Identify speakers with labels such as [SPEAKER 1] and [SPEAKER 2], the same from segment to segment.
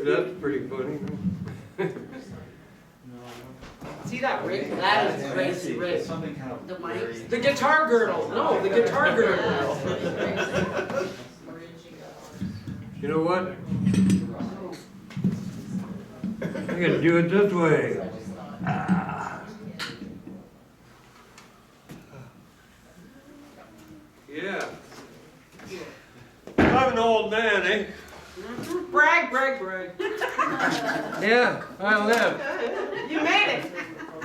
[SPEAKER 1] That's pretty funny.
[SPEAKER 2] See that rig? That is crazy rig.
[SPEAKER 3] Something kind of
[SPEAKER 2] The guitar girdle. No, the guitar girdle.
[SPEAKER 1] You know what? I gotta do it this way. Yeah. I'm an old man, eh?
[SPEAKER 2] Brag, brag, brag.
[SPEAKER 1] Yeah, I live.
[SPEAKER 2] You made it.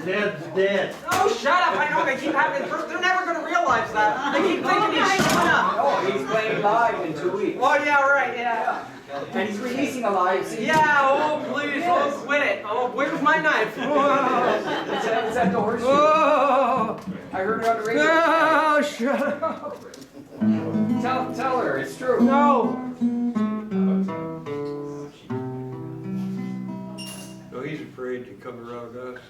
[SPEAKER 1] Dad's dead.
[SPEAKER 2] Oh, shut up. I know they keep having, they're never going to realize that. They keep thinking he's showing up.
[SPEAKER 4] Oh, he's playing live in 2 weeks.
[SPEAKER 2] Oh, yeah, right, yeah.
[SPEAKER 4] And he's releasing a live CD.
[SPEAKER 2] Yeah, oh, please, oh, quit it. Oh, where's my knife?
[SPEAKER 4] It's at the horseshoe.
[SPEAKER 1] Oh,
[SPEAKER 4] I heard it on the radio.
[SPEAKER 1] oh, shut up.
[SPEAKER 4] Tell her, it's true.
[SPEAKER 2] No.
[SPEAKER 1] No, he's afraid to come around us.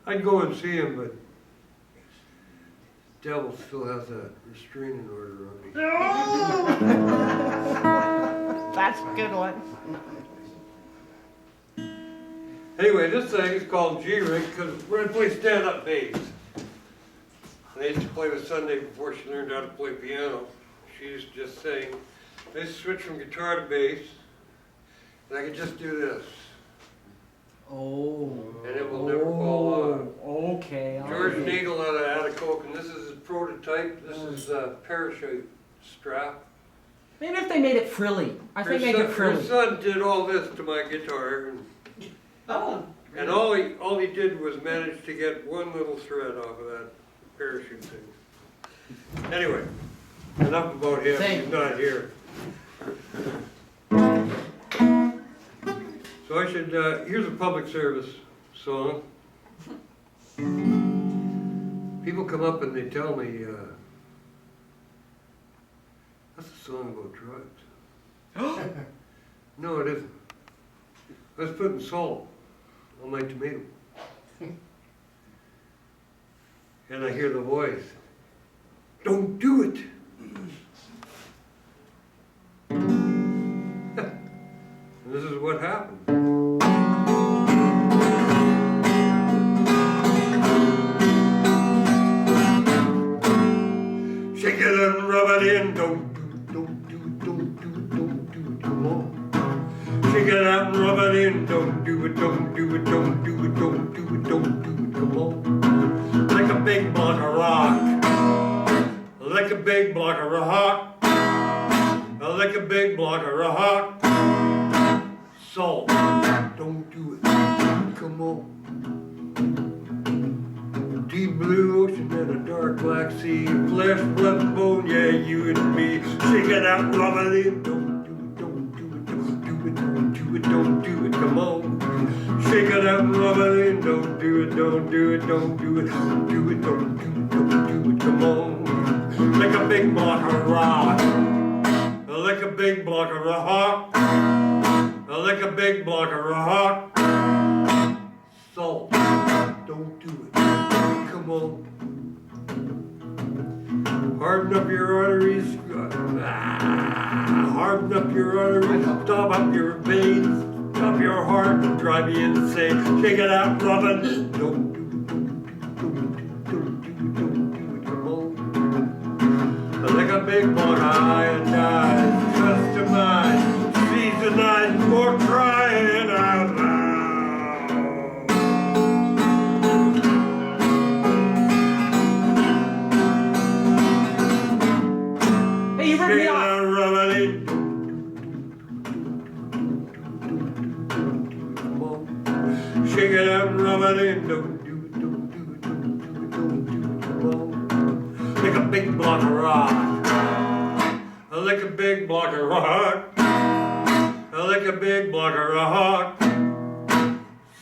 [SPEAKER 1] I'd go and see him, but the devil still has a restraining order on me.
[SPEAKER 2] That's a good one.
[SPEAKER 1] Anyway, this thing is called G-Rig because we're gonna play stand-up bass. And I used to play with Sunday before she learned how to play piano. She used to just sing. I used to switch from guitar to bass, and I could just do this,
[SPEAKER 2] Oh.
[SPEAKER 1] and it will never fall off.
[SPEAKER 2] Okay.
[SPEAKER 1] George Needle out of Atticoke, and this is his prototype. This is a parachute strap.
[SPEAKER 2] Maybe if they made it frilly. I think make it
[SPEAKER 1] Her
[SPEAKER 2] frilly.
[SPEAKER 1] son did all this to my guitar,
[SPEAKER 2] Oh.
[SPEAKER 1] and all he did was manage to get one little thread off of that parachute thing. Anyway, enough about him.
[SPEAKER 2] Thank
[SPEAKER 1] He's not here. So I should. Here's a public service song. People come up and they tell me, that's a song about drugs. No, it isn't. I was putting salt on my tomato. And I hear the voice, don't do it. And this is what happened. Shake it and rub it in, don't do it, come on. Shake it out and rub it in, don't do it, come on. Like a big block of rock, like a big block of rock, like a big block of rock. Salt, don't do it, come on. Deep blue ocean and a dark black sea, flesh, blood, and bone, yeah, you and me. Shake it out, rub it in, don't do it, come on. Shake it out and rub it in, don't do it, come on. Like a big block of rock, like a big block of rock, like a big block of rock. Salt, don't do it, come on. Harden up your arteries, harden up your arteries, stop up your veins, stop your heart, and drive you insane. Shake it out, rub it, don't do it, come on. Like a big block of iodine, just a mind, seize the night for crying out loud.
[SPEAKER 2] Hey, you ripped me off.
[SPEAKER 1] Shake it out and rub it in, don't do it, come on. Like a big block of rock, like a big block of rock, like a a big block of rock.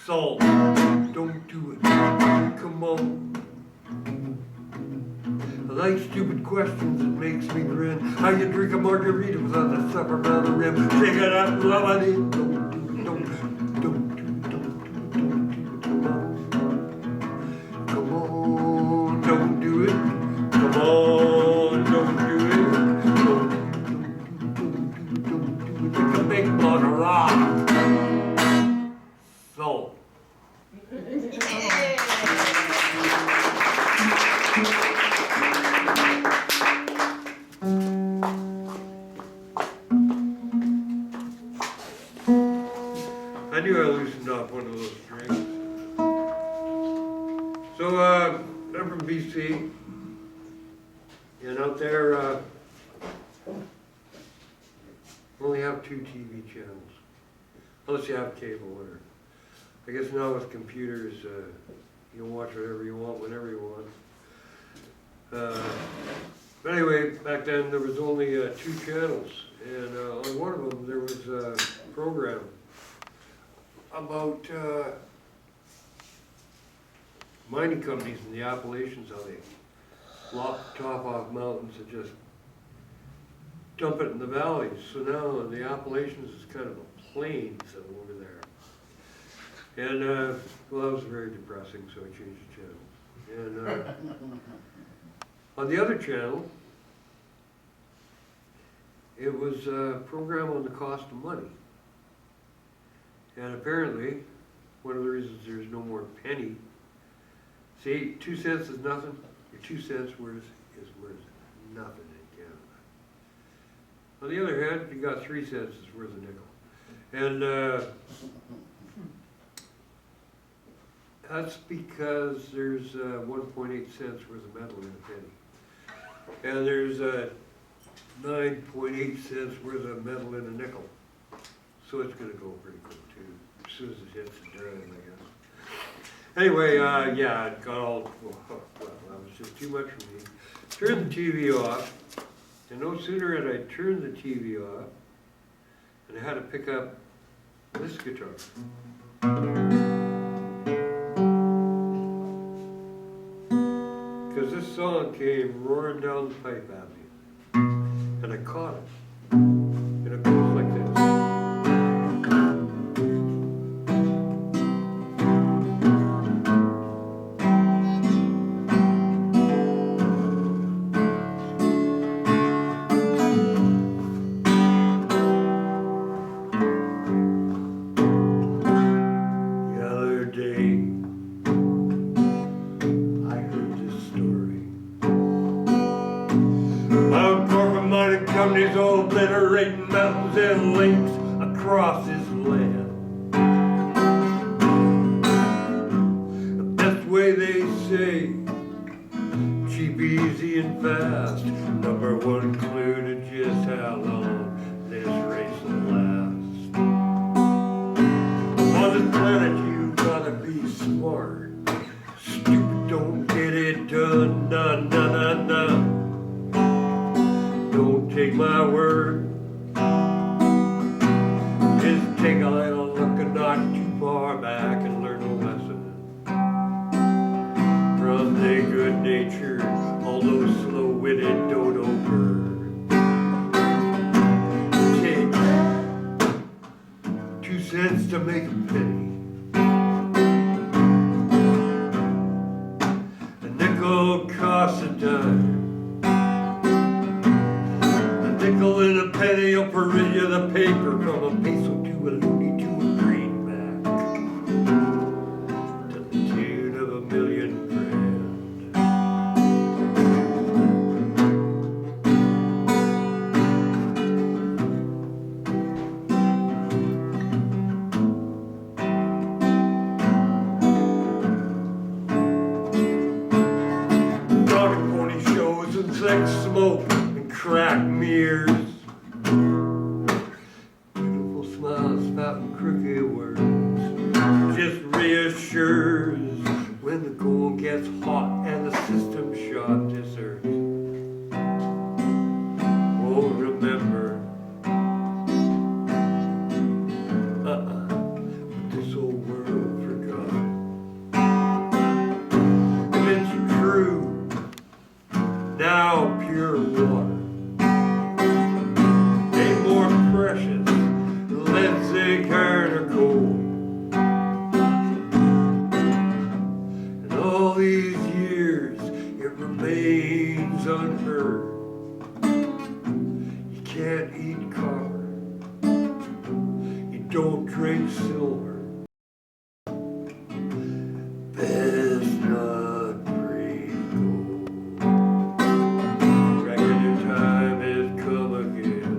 [SPEAKER 1] Salt, don't do it. Come on. I like stupid questions, it makes me grin. How you drink a margarita without the supper by the rim? Shake it up, love it. Don't do it, don't do it, don't do it, don't do it. Come on, don't do it. Come on, don't do it. Don't do it. Like a big block of rock. Salt. I knew I loosened off one of those strings. So, I'm from BC, and out there, only have 2 TV channels, unless you have cable, or, I guess now with computers, you can watch whatever you want, whenever you want. But anyway, back then there was only 2 channels, and on one of them there was a program about mining companies in the Appalachians, how they lop the top off mountains and just dump it in the valleys. So now the Appalachians is kind of a plains over there. And well, that was very depressing, so I changed the channel. And on the other channel, it was a program on the cost of money. And apparently, one of the reasons there's no more penny, see, 2 cents is nothing, your 2 cents worth is worth nothing in Canada. On the other hand, you got 3 cents is worth a nickel. And that's because there's 1.8 cents worth of metal in a penny. And there's 9.8 cents worth of metal in a nickel. So it's gonna go pretty quick too, as soon as it hits the dime, I guess. Anyway, yeah, it got all, well, that was just too much for me. Turned the TV off, and no sooner had I turned the TV off, and I had to pick up this guitar. Because this song came roaring down the pipe at me, and I caught it, and it goes like this. Companies obliterating mountains and lakes across his land. The best way they say, cheap, easy, and fast. #1 clue to just how long this race will last. On this planet you gotta be smart. Stupid don't get it done, nah, nah, nah, nah. Don't take my word, just take a little look and not too far back and learn a lesson from the good-natured, although slow-witted dodo bird. Take 2 cents to make a penny, a nickel costs a dime. Nickel and a penny will parade you the paper from a peso to a loony to a greenback, to the tune of $1 million grand. Dog and pony shows and sex smoke and crack mirrors, beautiful smiles, spouting crooked words, just reassures when the going gets hot and the system shot deserts. Oh, remember, really kinda cold. And all these years it remains unheard. You can't eat copper, you don't drink silver. Best not breathe gold. Reckon your time has come again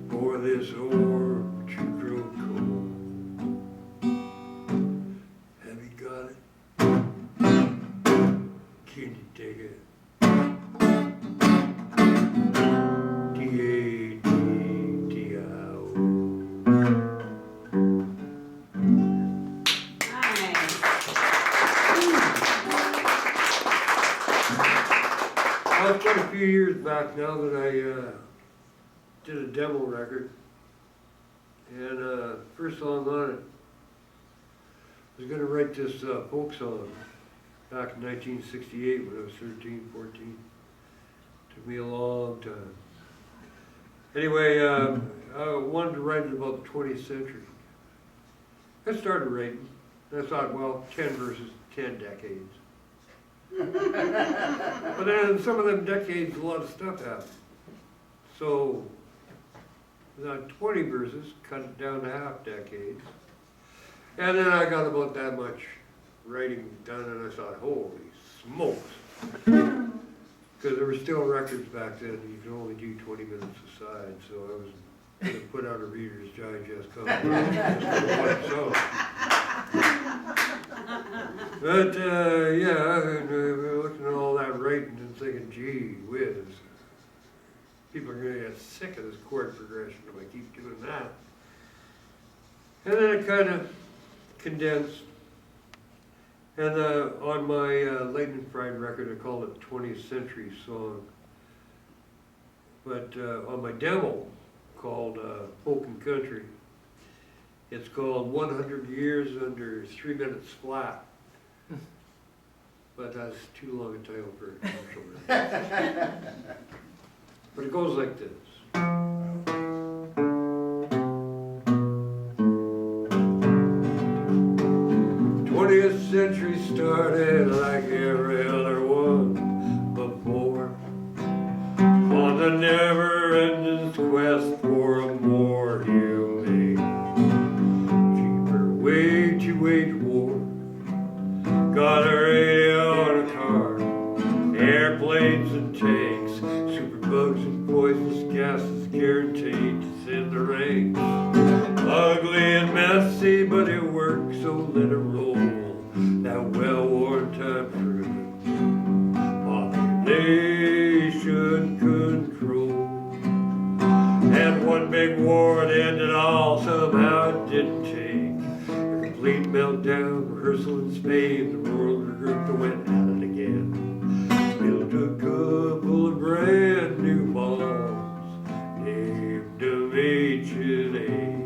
[SPEAKER 1] for this orb to grow cold. Have you got it? Can you dig it? D-A-D-D-I-O. Well, it's quite a few years back now that I did a demo record. And first song on it, I was going to write this folk song back in 1968 when I was 13, 14. Took me a long time. Anyway, I wanted to write it about the 20th century. I started writing, and I thought, well, 10 verses, 10 decades. But then in some of them decades, a lot of stuff happened. So, not 20 verses, cut it down to half decades. And then I got about that much writing done, and I thought, holy smokes. Because there were still records back then, you could only do 20 minutes aside, so I was going to put out a Reader's Digest cover. But, yeah, and, looking at all that writing and thinking, gee whiz, people are going to get sick of this chord progression if I keep doing that. And then it kind of condensed. And on my Lightning Fried record, I called it 20th Century Song. But on my demo, called Folk and Country, it's called 100 Years Under 3 Minutes Flat. But that's too long a title for a commercial record. But it goes like this. 20th century started like every other one before, on the never-ending quest for a more humane, cheaper way to wage war. Got a radio and a car, airplanes and tanks, superbugs and poisonous gases guaranteed to send the ranks. Ugly and messy, but it works, so let it roll. That well-worn time proven population control. And one big war that ended all, somehow it didn't take. A complete meltdown, rehearsal in Spain, the world regroup that went at it again. Built a couple of brand new bombs, named them H&A.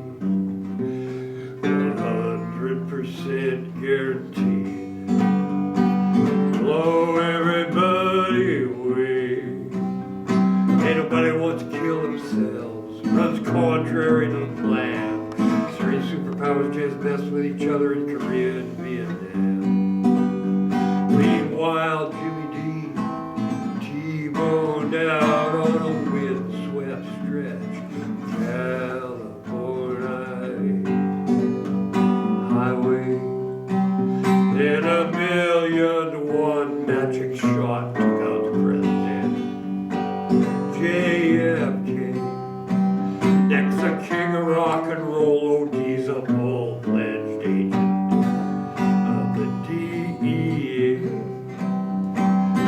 [SPEAKER 1] 100% guaranteed. Blow everybody away. Ain't nobody wants to kill themselves. Runs contrary to the plan. Three superpowers just mess with each other in Korea and Vietnam. Meanwhile, Jimmy Dean T-boned out on a windswept stretch of California highway. Then a 1,000,000-to-1 magic shot took out the president, JFK. Next, a king of rock and roll, OD's a full-fledged agent of the DEA.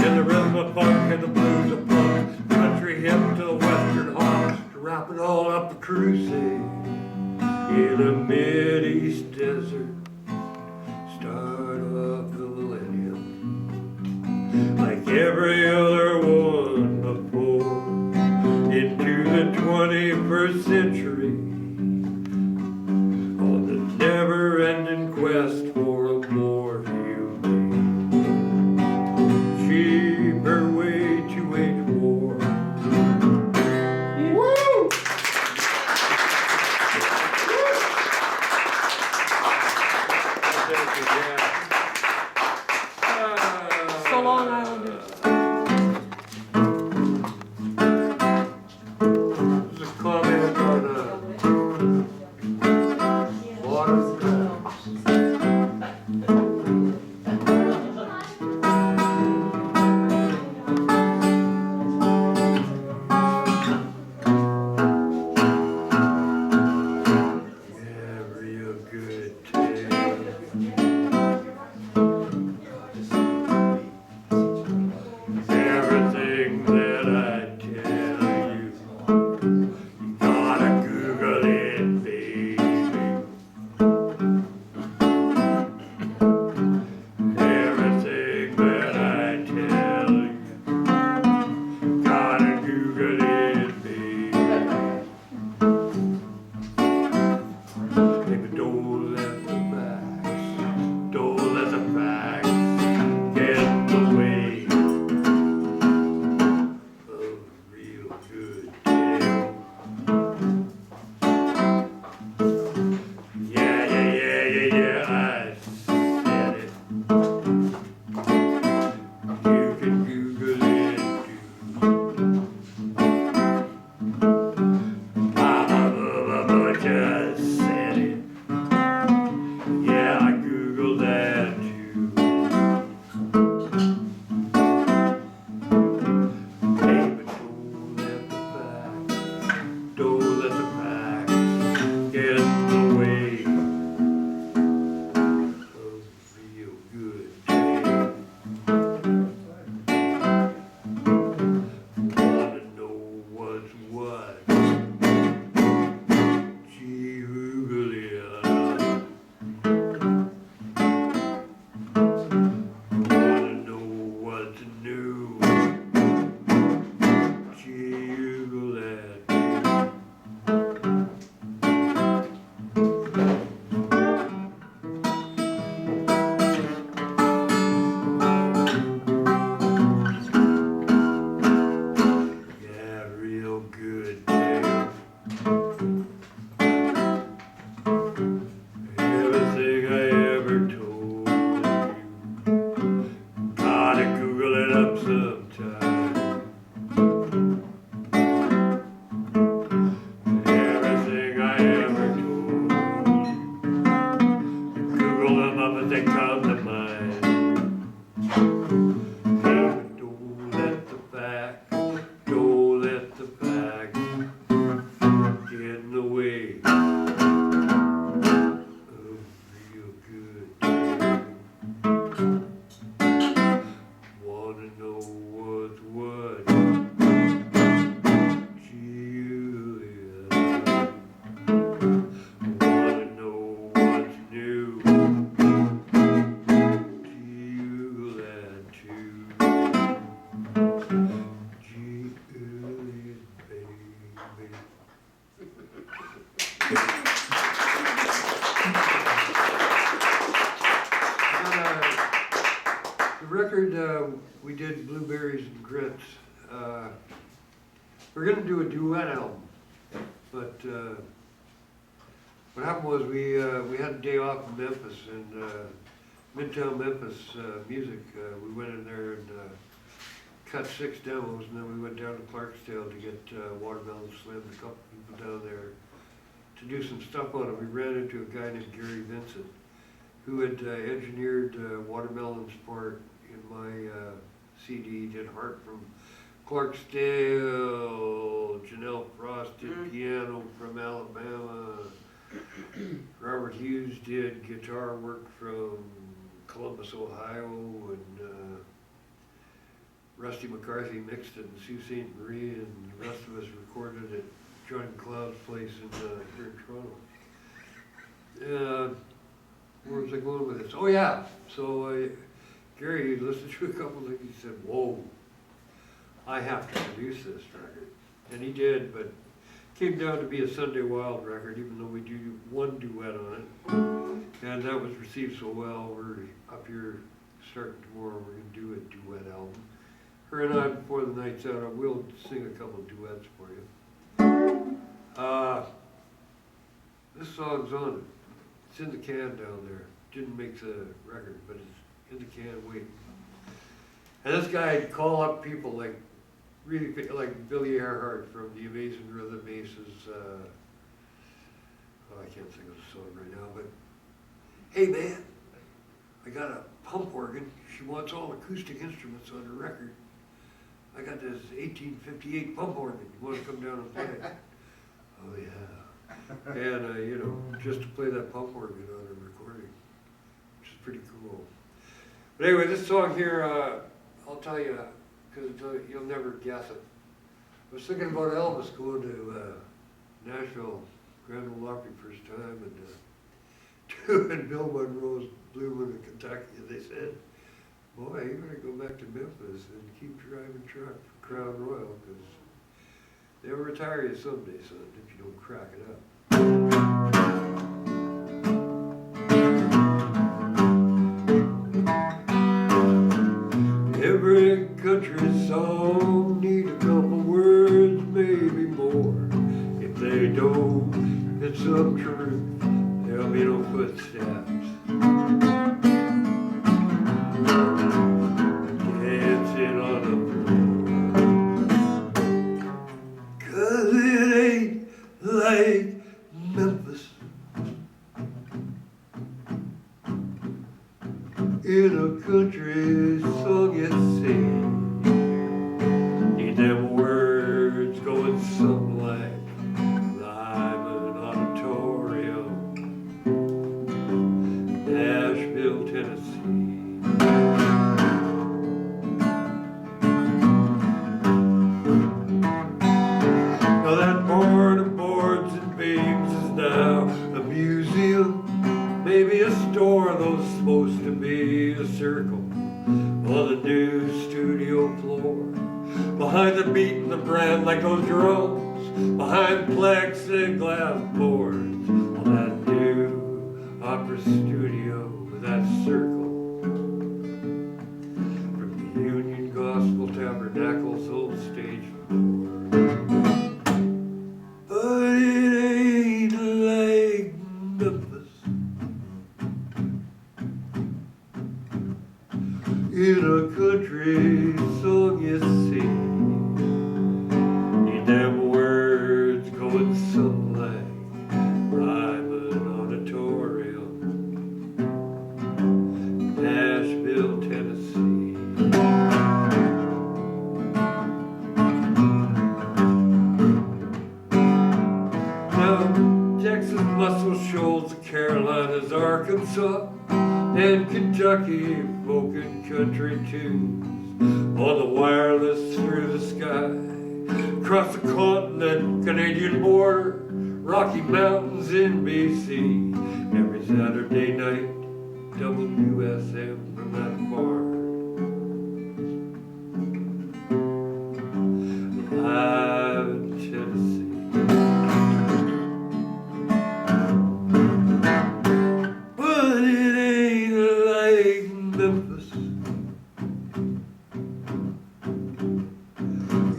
[SPEAKER 1] In the rhythm of funk and the blues of punk, country hip to the western hawks, to wrap it all up a crusade in a mid-east desert. Start of the millennium, like every other one before, into the 21st century, on the never-ending quest for a more humane, cheaper way to wage war. Woo! I said it. Yeah, I Googled that too. Hey, but don't let the facts get in the way of a real good day. Wanna know what's what? Gee, Google it. Wanna know what's new? Gee, Google that. Yeah, real good day. Everything I ever told you, gotta Google it up sometime. Everything I ever told you, Google them up as they come to mind. Hey, but don't let the facts, don't let the facts get in the way of real good day. Wanna know what's what? Julia. Wanna know what's new? Julia too. Julia, baby. The record, we did Blueberries and Grits. We're gonna do a duet album, but what happened was we had a day off in Memphis, and Midtown Memphis Music. We went in there and cut 6 demos, and then we went down to Clarksdale to get Watermelon Slim, a couple people down there, to do some stuff on it. We ran into a guy named Gary Vincent, who had engineered Watermelon's part in my CD. He did Heart from Clarksdale, Janelle Frost did piano from Alabama, Robert Hughes did guitar work from Columbus, Ohio, and Rusty McCarthy mixed it, and Sue St. Marie, and the rest of us recorded at John Cloud's place in here in Toronto. Where was I going with this? Oh yeah, so Gary listened to a couple of things. He said, "Whoa, I have to produce this record," and he did. But it came down to be a Sunday Wild record, even though we do one duet on it, and that was received so well. We're up here starting tomorrow. We're gonna do a duet album. Her and I, before the night's out, I will sing a couple of duets for you. This song's on it. It's in the can down there. Didn't make the record, but it's in the can waiting. And this guy'd call up people like really like Billy Earhart from the Amazing Rhythm Aces. I can't think of the song right now, but hey man, I got a pump organ. She wants all acoustic instruments on her record. I got this 1858 pump organ. You want to come down and play it? Oh yeah. And you know, just to play that pump organ on a recording, which is pretty cool. But anyway, this song here, I'll tell you, because you'll never guess it. I was thinking about Elvis going to Nashville, Grand Ole Opry first time, and doing Bill Monroe's Blue in Kentucky. And they said, "Boy, you better go back to Memphis and keep driving truck for Crown Royal, because they'll retire you someday, son, if you don't crack it up." Every country song need a couple words, maybe more. If they don't, it's some truth, there'll be no footsteps. Dancing on the floor. 'Cause it ain't like Memphis in a country song at sea. Need them words going something like live in an auditorium, Nashville, Tennessee. Now that board of boards and beams is now a museum, maybe a store, though it's supposed to be a circle on the new studio floor. Behind the beat and the brand like those drums, behind plexiglass boards, on that new opera studio with that circle. From the Union Gospel Tabernacle's old stage floor. But it ain't like Memphis, in a country song you see. Need them words going something like Ryman Auditorium, Nashville, Tennessee. Now Texas, Muscle Shoals, the Carolinas, Arkansas, and Kentucky, folk and country tunes on the wireless through the sky. Across the continent, Canadian border, Rocky Mountains in BC. Every Saturday night, WSM from that bar. Live in Tennessee. But it ain't like Memphis,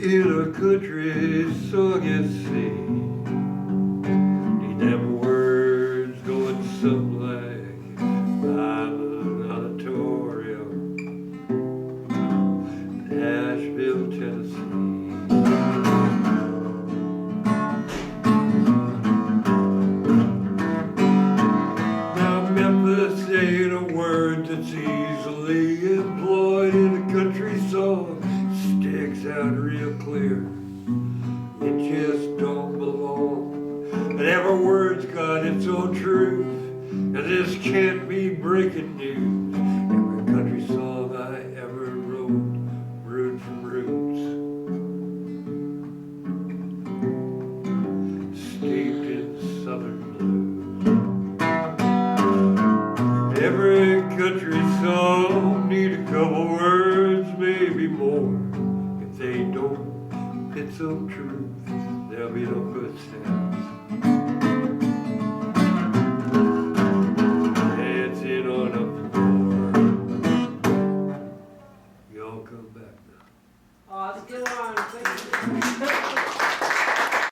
[SPEAKER 1] in a country song at sea. Need them words going something like Ryman Auditorium, Nashville, Tennessee. Now Memphis ain't a word that's easily employed in a country song. Sticks out real clear. It just don't belong. And every word's got its own truth, and this can't be breaking news. Every country song I ever wrote brewed from roots, steeped in southern blues. Every country song need a couple words, maybe more. If they don't fit some truth, there'll be no good sound.